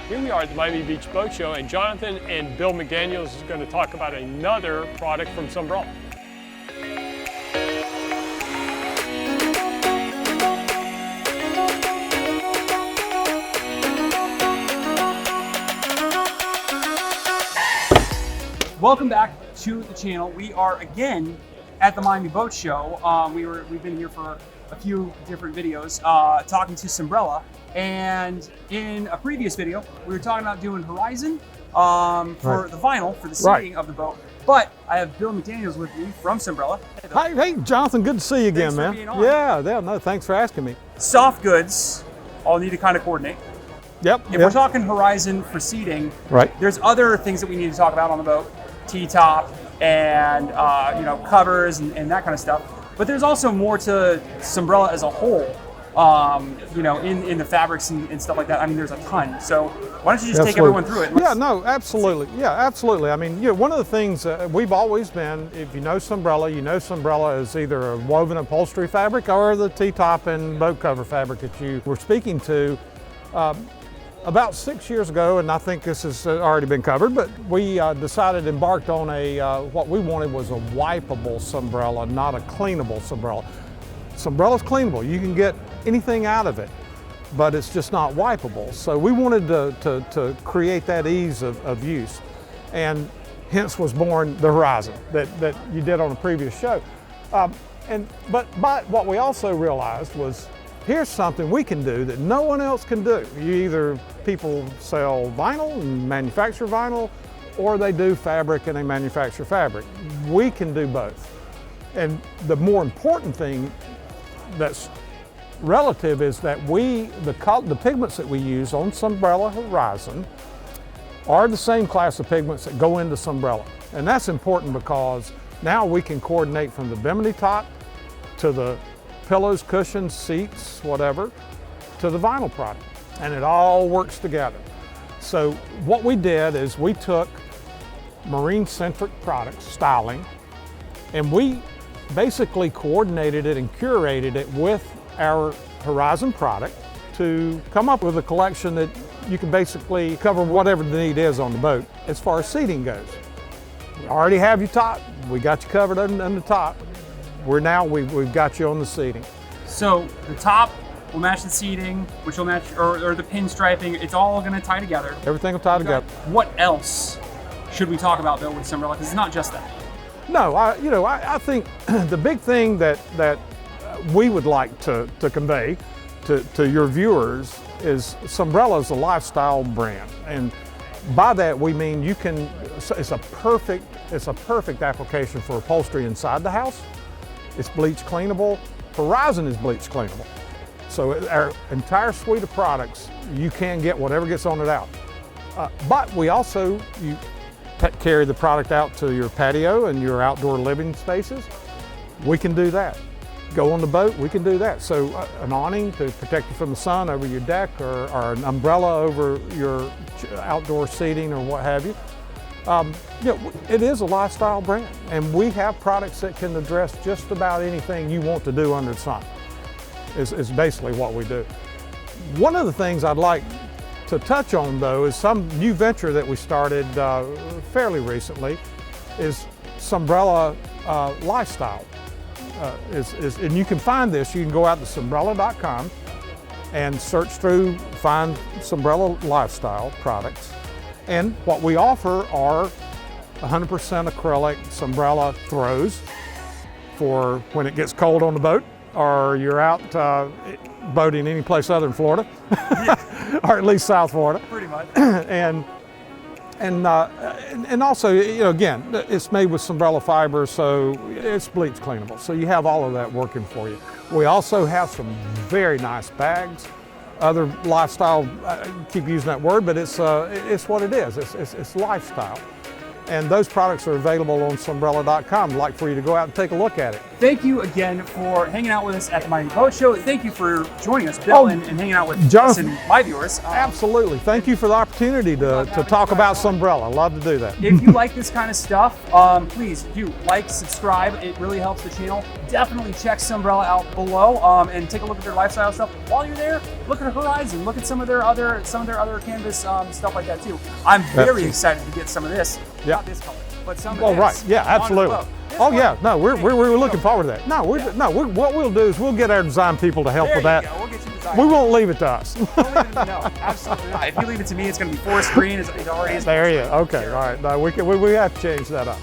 Here we are at the Miami Beach Boat Show, and Jonathan and Bill McDaniel is going to talk about another product from Sunbrella. Welcome back to the channel. We are again at the Miami Boat Show. We've been here for a few different videos talking to Sunbrella, and in a previous video we were talking about doing Horizon for the vinyl for the seating of the boat. But I have Bill McDaniel with me from Sunbrella. Hey, Jonathan, good to see you again, man. Being on. Yeah, no, thanks for asking me. Soft goods all need to kind of coordinate. Yep. If we're talking Horizon for seating, there's other things that we need to talk about on the boat. T-top and covers and that kind of stuff. But there's also more to Sunbrella as a whole, in the fabrics and stuff like that. I mean, there's a ton. So why don't you just take everyone through it? Yeah, no, absolutely. Yeah, absolutely. I mean, one of the things we've always been, if you know Sunbrella is either a woven upholstery fabric or the T-top and boat cover fabric that you were speaking to. About 6 years ago, and I think this has already been covered, but we embarked on what we wanted was a wipeable Sunbrella, not a cleanable Sunbrella. Sunbrella's cleanable, you can get anything out of it, but it's just not wipeable. So we wanted to create that ease of use, and hence was born the Horizon that you did on a previous show. But what we also realized was, here's something we can do that no one else can do. People sell vinyl and manufacture vinyl, or they do fabric and they manufacture fabric. We can do both. And the more important thing that's relative is that the pigments that we use on Sunbrella Horizon are the same class of pigments that go into Sunbrella. And that's important because now we can coordinate from the Bimini top to the pillows, cushions, seats, whatever, to the vinyl product, and it all works together. So what we did is we took marine-centric products, styling, and we basically coordinated it and curated it with our Horizon product to come up with a collection that you can basically cover whatever the need is on the boat as far as seating goes. We already have you top, we got you covered on the top. We've got you on the seating. So the top will match the seating, which will match, or the pinstriping. It's all going to tie together. Everything will tie together. What else should we talk about, Bill, with Sunbrella? Because it's not just that. No, I think the big thing that we would like to convey to your viewers is Sunbrella is a lifestyle brand, and by that we mean it's a perfect application for upholstery inside the house. It's bleach cleanable. Horizon is bleach cleanable. So our entire suite of products, you can get whatever gets on it out. But we also, you carry the product out to your patio and your outdoor living spaces. We can do that. Go on the boat, we can do that. So an awning to protect you from the sun over your deck, or an umbrella over your outdoor seating or what have you. It is a lifestyle brand, and we have products that can address just about anything you want to do under the sun, is basically what we do. One of the things I'd like to touch on, though, is some new venture that we started fairly recently, is Sunbrella Lifestyle. And you can find this, you can go out to sunbrella.com and search through, find Sunbrella Lifestyle products. And what we offer are 100% acrylic Sunbrella throws for when it gets cold on the boat, or you're out boating any place other than Florida, or at least South Florida. Pretty much. And also, again, it's made with Sunbrella fiber, so it's bleach cleanable. So you have all of that working for you. We also have some very nice bags. Other lifestyle, I keep using that word, but it's what it is. It's lifestyle. And those products are available on sunbrella.com. I'd like for you to go out and take a look at it. thank you again for hanging out with us at the Miami Boat Show. Thank you for joining us, Bill, and hanging out with us and my viewers. Absolutely. Thank you for the opportunity to talk about Sunbrella. Love to do that. If you like this kind of stuff, please do like, subscribe. It really helps the channel. Definitely check Sunbrella out below and take a look at their lifestyle stuff. While you're there, look at Horizon. Look at some of their other canvas stuff like that too. I'm very excited to get some of this. Yeah. Not this color, but some of Oh, this. right. Yeah, on the absolutely. boat. This Oh, one, yeah. No, we're looking forward to that. No, what we'll do is we'll get our design people to help There with you that. go. We'll get you designed. We won't leave it to us. Don't leave it to me. No, absolutely not. If you leave it to me, it's going to be forest green. It's already. There you go. Okay. All right. No, we have to change that up.